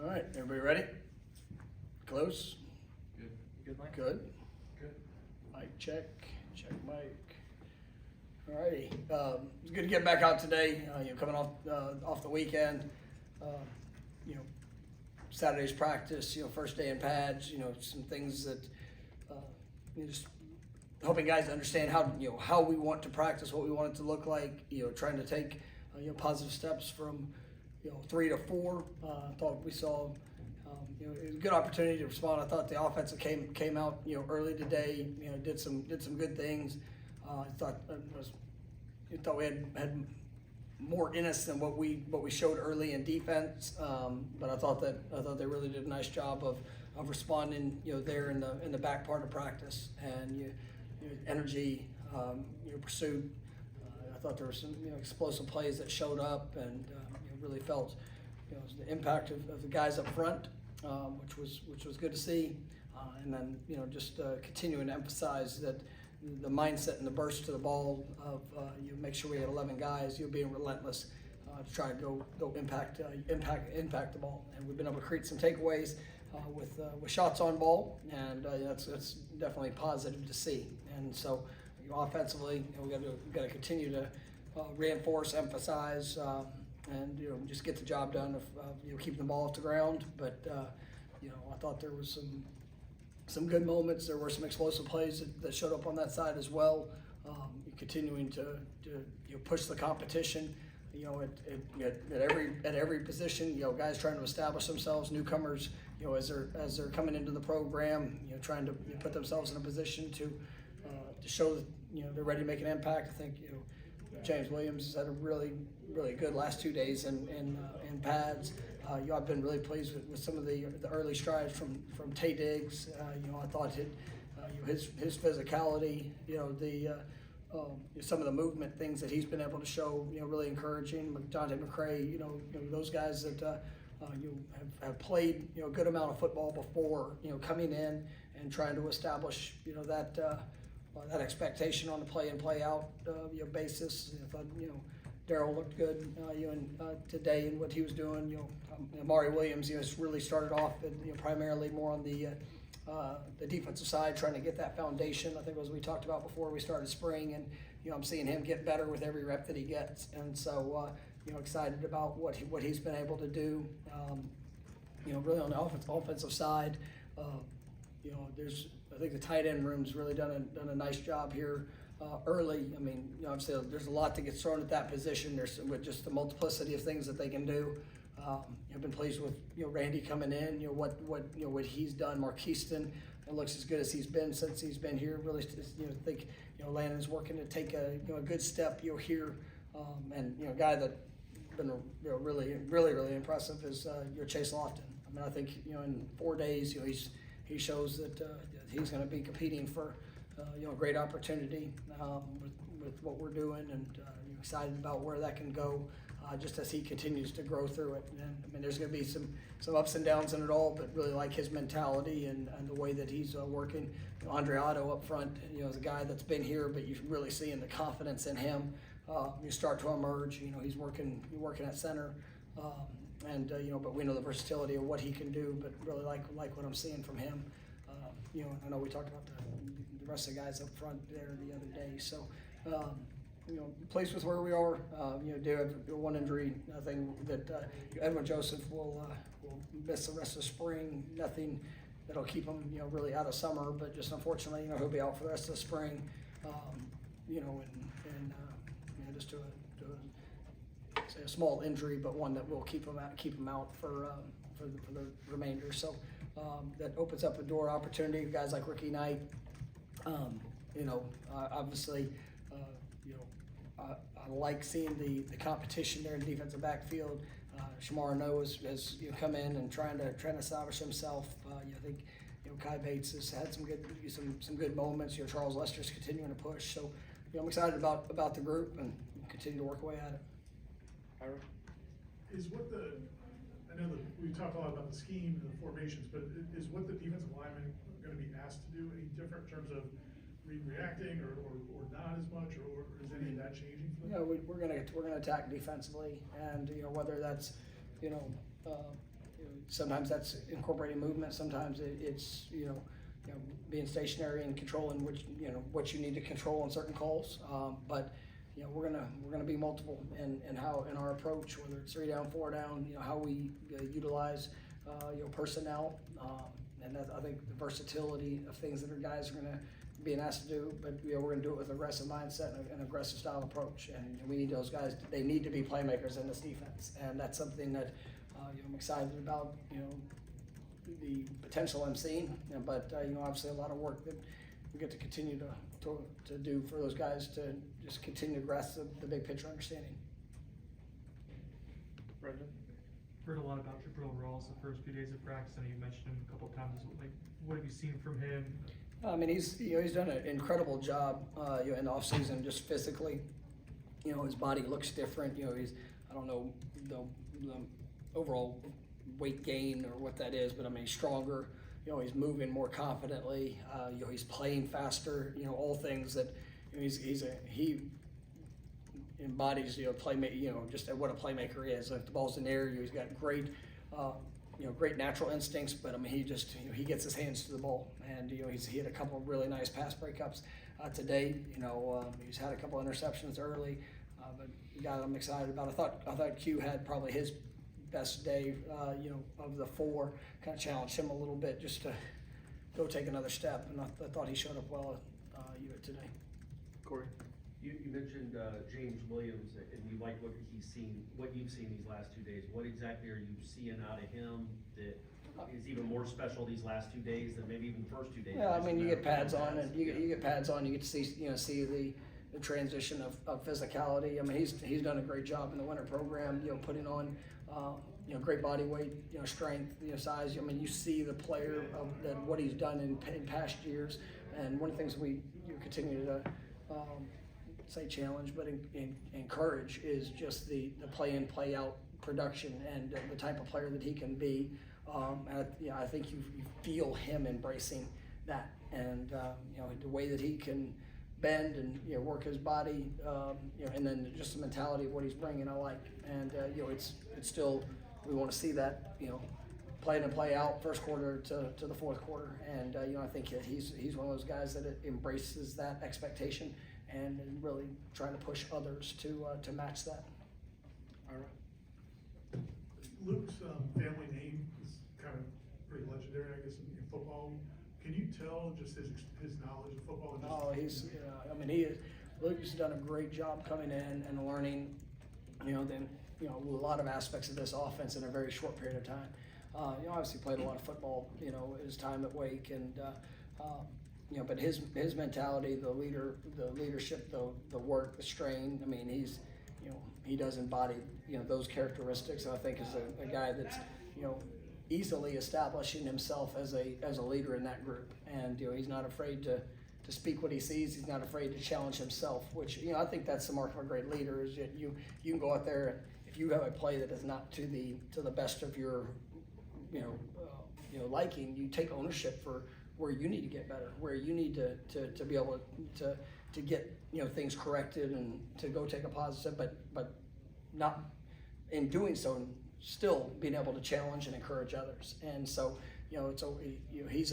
All right, everybody ready? Close? Good. Good, Mike? Good. Good. Mic check, check mic. All righty, it's good to get back out today, coming off the weekend. You know, Saturday's practice, first day in pads, some things that, just helping guys understand how we want to practice, what we want it to look like, trying to take, positive steps from, 3 to 4. I thought we saw, it was a good opportunity to respond. I thought the offensive came out, early today, did some good things. I thought we had more in us than what we showed early in defense. But I thought they really did a nice job of responding, there in the back part of practice, and energy, pursuit. I thought there were some explosive plays that showed up, and really felt the impact of the guys up front, which was good to see. And then just continuing to emphasize that the mindset and the burst to the ball of make sure we had 11 guys, being relentless to try to go impact the ball. And we've been able to create some takeaways with shots on ball, and that's definitely positive to see. And so offensively, we got to continue to reinforce, emphasize, and just get the job done of keeping the ball off the ground. But I thought there was some good moments. There were some explosive plays that showed up on that side as well. Continuing to push the competition, at every position. Guys trying to establish themselves, newcomers, as they're coming into the program, trying to put themselves in a position to show that they're ready to make an impact. I think James Williams has had a really good last 2 days in pads. I've been really pleased with some of the early strides from Tay Diggs. I thought his physicality, some of the movement things that he's been able to show, really encouraging. Dante McCray, those guys that have played a good amount of football before, coming in and trying to establish that expectation on the play in play out basis. I thought Darryl looked good today in what he was doing. Amari Williams has really started off primarily more on the defensive side, trying to get that foundation. I think as we talked about before we started spring, and I'm seeing him get better with every rep that he gets, and so excited about what he's been able to do. Really on the offensive side, I think the tight end room's really done a nice job here early. I mean, obviously there's a lot that gets thrown at that position. With just the multiplicity of things that they can do. I've been pleased with Randy coming in. What he's done. Marquiston, it looks as good as he's been since he's been here. Really, think Landon's working to take a good step here. And a guy that been really impressive is Chase Lofton. I mean, I think in 4 days he shows that he's going to be competing for a great opportunity with what we're doing, and excited about where that can go just as he continues to grow through it. And I mean, there's going to be some ups and downs in it all, but really like his mentality and the way that he's working. Andre Otto up front, is a guy that's been here, but you're really seeing the confidence in him. You start to emerge. He's working at center. But we know the versatility of what he can do, but really like what I'm seeing from him. I know we talked about the rest of the guys up front there the other day. So, pleased with where we are. Do have one injury. I think that Edwin Joseph will miss the rest of spring. Nothing that'll keep him, really out of summer, but just unfortunately, he'll be out for the rest of the spring. Just say a small injury, but one that will keep him out for the remainder. So that opens up a door opportunity. Guys like Ricky Knight, obviously, I like seeing the competition there in the defensive backfield. Shamar Noah has come in and trying to establish himself. I think Kai Bates has had some good moments. Charles Lester's continuing to push. So I'm excited about the group and continue to work away at it. I know that we talked a lot about the scheme and the formations, but is what the defensive linemen are going to be asked to do any different in terms of reacting or not as much, or is any of that changing for them? We're gonna attack defensively, and whether that's sometimes that's incorporating movement. Sometimes it's being stationary and controlling what you need to control in certain calls. But we're gonna be multiple in our approach, whether it's 3 down, 4 down. How we utilize personnel, and I think the versatility of things that our guys are gonna being asked to do. But we're gonna do it with an aggressive mindset and an aggressive style approach. And we need those guys. They need to be playmakers in this defense, and that's something that I'm excited about. The potential I'm seeing, but obviously a lot of work that we get to continue to do for those guys to just continue to grasp the big picture understanding. Brendan? Heard a lot about Jabril Rawls the first few days of practice, and you mentioned him a couple of times. Like, what have you seen from him? I mean, he's done an incredible job in the offseason, just physically. His body looks different. He's, I don't know the overall weight gain or what that is, but I mean, he's stronger. He's moving more confidently. He's playing faster. All things that he embodies. Just what a playmaker is. If the ball's in the air, he's got great. Great natural instincts, but I mean, he gets his hands to the ball, and he had a couple of really nice pass breakups today. He's had a couple of interceptions early, but the guy that I'm excited about. I thought Q had probably his best day, of the 4. Kind of challenged him a little bit just to go take another step, and I thought he showed up well today. Corey? You mentioned James Williams, and you like what you've seen these last 2 days. What exactly are you seeing out of him that is even more special these last 2 days than maybe even the first 2 days? Yeah, I mean, you get pads on, and you get pads on. You get to see the transition of physicality. I mean, he's done a great job in the winter program. Putting on great body weight, strength, size. I mean, you see the player that what he's done in past years, and one of the things we continue to say challenge, but encourage is just the play in, play out production and the type of player that he can be. I think you feel him embracing that, and the way that he can bend and work his body, and then just the mentality of what he's bringing, I like. And it's still, we want to see that play in and play out first quarter to the fourth quarter, and I think that he's one of those guys that embraces that expectation and really trying to push others to match that. All right. Luke's family name is kind of pretty legendary, I guess, in football. Can you tell just his knowledge of football? And just, Luke's done a great job coming in and learning, a lot of aspects of this offense in a very short period of time. Obviously played a lot of football, his time at Wake, and but his mentality, the leadership, the work, the strain. I mean, he does embody those characteristics. And I think is a guy that's easily establishing himself as a leader in that group, and he's not afraid to speak what he sees. He's not afraid to challenge himself, which I think that's the mark of a great leader. Is that you can go out there, and if you have a play that is not to the best of your liking, you take ownership for where you need to get better, where you need to be able to get things corrected and to go take a positive, but not in doing so still being able to challenge and encourage others. And so he's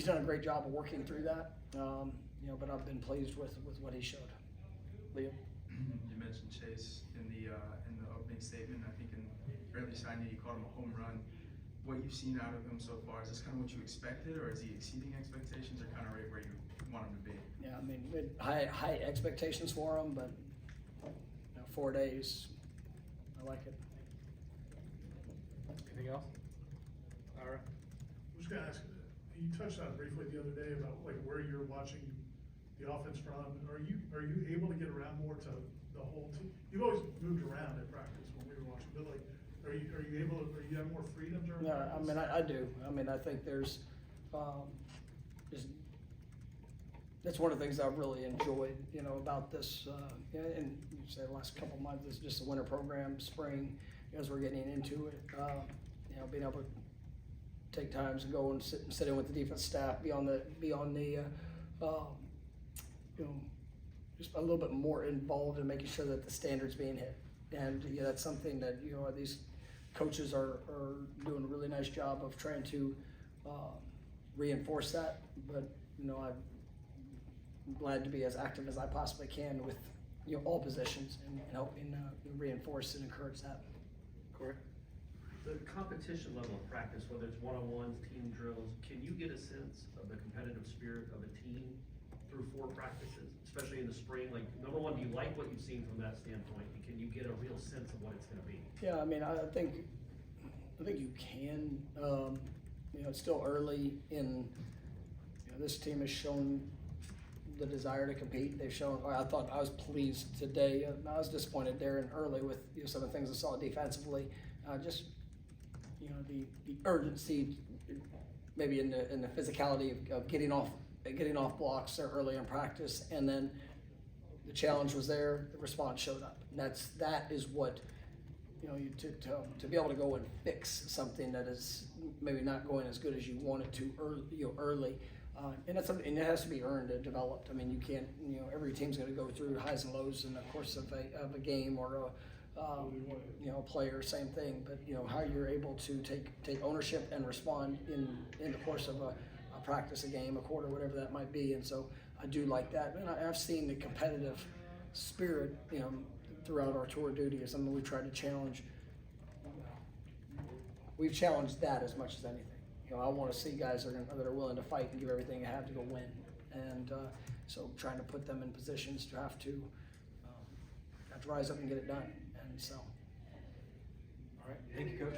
done a great job of working through that. But I've been pleased with what he showed. Leo? You mentioned Chase in the opening statement. I think in early signing you called him a home run. What you've seen out of him so far, is this kind of what you expected, or is he exceeding expectations, or kind of right where you want him to be? Yeah, I mean, high expectations for him, but 4 days, I like it. Anything else? All right. I was going to ask, you touched on it briefly the other day about like where you're watching the offense from. Are you able to get around more to the whole team? You've always moved around at practice when we were watching, but like, are you have more freedom during Yeah, practice? I mean, I do. I mean, I think there's that's one of the things I've really enjoyed, about this, and you say the last couple of months is just the winter program, spring, as we're getting into it, being able to take times and go and sit in with the defense staff, be on the just a little bit more involved in making sure that the standard's being hit. And that's something that, coaches are doing a really nice job of trying to reinforce that. But I'm glad to be as active as I possibly can with all positions and helping reinforce and encourage that. Corey? The competition level of practice, whether it's one-on-ones, team drills, can you get a sense of the competitive spirit of a team through 4 practices, especially in the spring? Like, number one, do you like what you've seen from that standpoint? And can you get a real sense of what it's gonna be? Yeah, I mean, I think you can. It's still early in. This team has shown the desire to compete. They've shown. I thought I was pleased today. I was disappointed there and early with some of the things I saw defensively. Just the urgency, maybe in the physicality of getting off blocks there early in practice, and then the challenge was there. The response showed up. And that is what to be able to go and fix something that is maybe not going as good as you want it to early. And that's something, and it has to be earned and developed. I mean, you can't, every team's going to go through highs and lows in the course of a game or a player, same thing. But how you're able to take ownership and respond in the course of a practice, a game, a quarter, whatever that might be. And so I do like that. And I've seen the competitive spirit, throughout our tour duty is something we try to challenge. We've challenged that as much as anything. I want to see guys that are willing to fight and give everything they have to go win, and so trying to put them in positions to have to rise up and get it done. And so, All right, thank you, Coach.